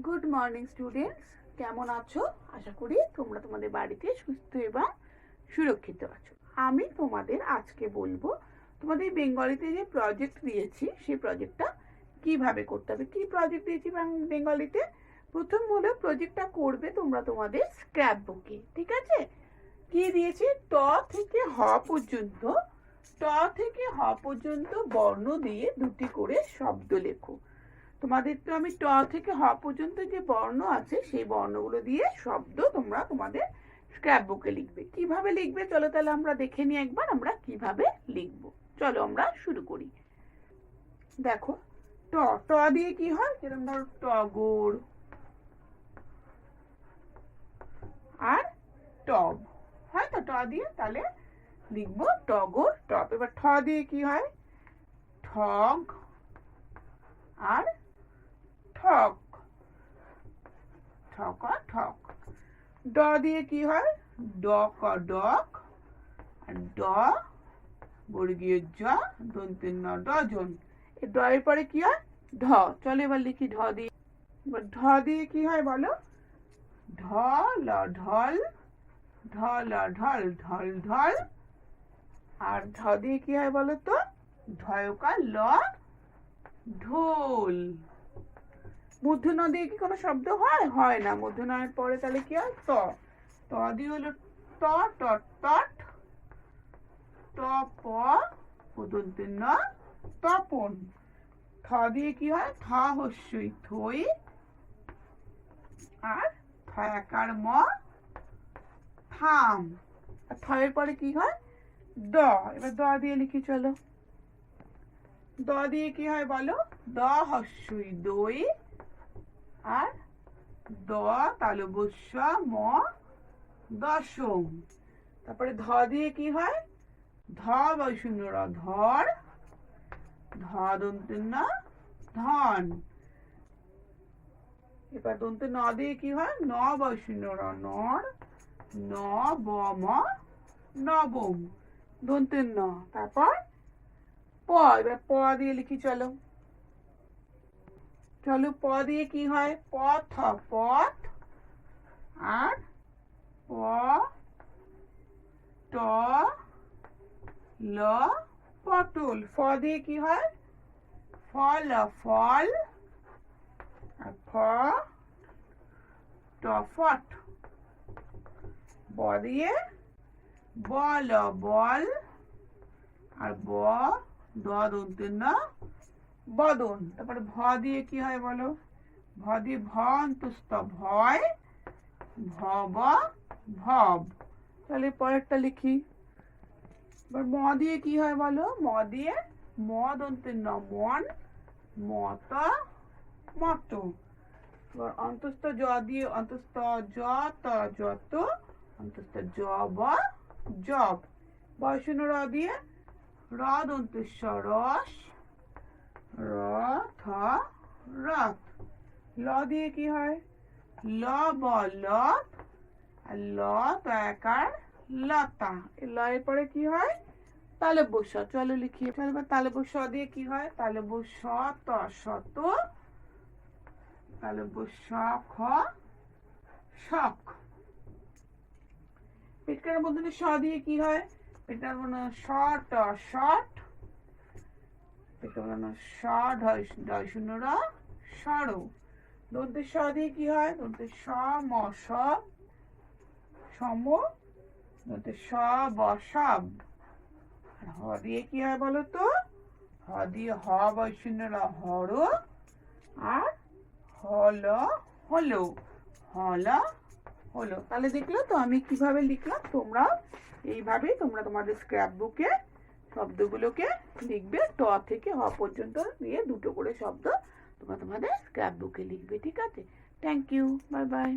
Good morning students, কেমন আছো? আশা করি তোমরা তোমাদের বাড়িতে সুস্থ এবং সুরক্ষিত আছো। আমি তোমাদের আজকে বলবো তোমাদের বেঙ্গলিতে যে প্রজেক্ট দিয়েছি সেই প্রজেক্টটা কিভাবে করতে হবে। কি প্রজেক্ট দিয়েছি বেঙ্গলিতে? প্রথম হলো প্রজেক্টটা করবে তোমরা তোমাদের স্ক্র্যাপ বুকে, ঠিক আছে? কি দিয়েছি? ট থেকে হ পর্যন্ত, ট থেকে হ পর্যন্ত বর্ণ দিয়ে দুটি করে শব্দ লেখো। তোমাদের তো আমি ট থেকে হ পর্যন্ত যে বর্ণ আছে সেই বর্ণগুলো দিয়ে শব্দ তোমরা তোমাদের স্ক্র্যাপ বুকে লিখবে। কিভাবে লিখবে চলো তাহলে আমরা দেখে নিই একবার আমরা কিভাবে লিখবো। চলো আমরা শুরু করি। দেখো, ট ট দিয়ে কি হয়? যেরকম ধরো টগর আর টব, হয় তো? ট দিয়ে তাহলে লিখবো টগর টব। এবার ঠ দিয়ে কি হয়? ঠগ আর ঠক, ঠক আর ঠক। ড দিয়ে কি হয়? ডক আর ডক, আর ড বর্গীয় জ দন্তের ন, ডজন। এই ড এর পরে কি হয়? ঢ। চলো এবার লিখি ঢ দিয়ে। এবার ঢ দিয়ে কি হয় বলো? ঢল ঢল, ঢল ঢল, ঢল ঢল। আর ঢ দিয়ে কি হয় বলো তো? ঢয়কার ল, ঢোল। মূর্ধন্য দিয়ে কি কোনো শব্দ হয়? হয় না। মূর্ধন্যের পরে তাহলে কি হয়? ত। ত দিয়ে হলো ট, টট টট, ট প দন্তের ন, তপন। থ দিয়ে কি হয়? থ হস্যই থই, আর থ একার ম, থাম। আর থ এর পরে কি হয়? দ। এবার দ দিয়ে লিখি চলো। দ দিয়ে কি হয় বলো? দ হস্যই দই, আর দ তালবস্য ম, দশম। তারপরে ধ দিয়ে কি হয়? ধ বৈশূন্য র, ধর, ধ দন্তের ন, ধন। এবার দন্তের ন দিয়ে কি হয়? ন বৈশূন্য র, নর, ন ব ম, নবম। দন্তের ন। তারপর প। এবার প দিয়ে লিখি চলো। চলো প দিয়ে কি হয়? পথ, পথ, আর প ট ল, পটল। ফ দিয়ে কি হয়? ফল, ফল, আর ফ টফট। ব দিয়ে বল, বল, আর ব দ দন্তের ন, বদন। তারপরে ভ দিয়ে কি হয় বলো? ভ দিয়ে ভ অন্তস্থ ভয়, ভব, ভব। তাহলে পরেরটা লিখি। এবার ম দিয়ে কি হয় বলো? ম দিয়ে ম দন্তের ন, মন, মত, মত। এবার অন্তস্থ জ দিয়ে অন্তস্থ জ ত, যত, অন্তস্থ জব, জব। বয়শূন্য র দিয়ে র দন্তেশ্ব রস, র থ, রথ। ল দিয়ে কি হয়? ল ব লত, আর ল ত একার লতা। এই ল এর পরে কি হয়? তালব্য শ। চলো লিখি। চলো এবার তালব্য শ দিয়ে কি হয়? তালব্য শ ত, শত, তালব্য শ খ, শখ। পেটকার মধ্যে স দিয়ে কি হয়? পেটকার মধ্যে স ট, শট, পেটকার মধ্যে স ঢয় শূন্য র, সরো। দন্তের স দিয়ে কি হয়? দন্তের স ম, সব, সম। দন্তের স ব, সব। আর হ দিয়ে কি হয় বলো তো? হ দিয়ে হ বৈশূন্য র, হর, আর হল, হলো, হল, হলো। তাহলে দেখলো তো আমি কিভাবে লিখলাম। তোমরা এইভাবেই তোমরা তোমাদের স্ক্র্যাপ বুকে শব্দগুলোকে লিখবে। ট থেকে হ পর্যন্ত নিয়ে দুটো করে শব্দ তোমরা তোমাদের স্ক্র্যাপ বুকে লিখবে, ঠিক আছে? Thank you, bye by.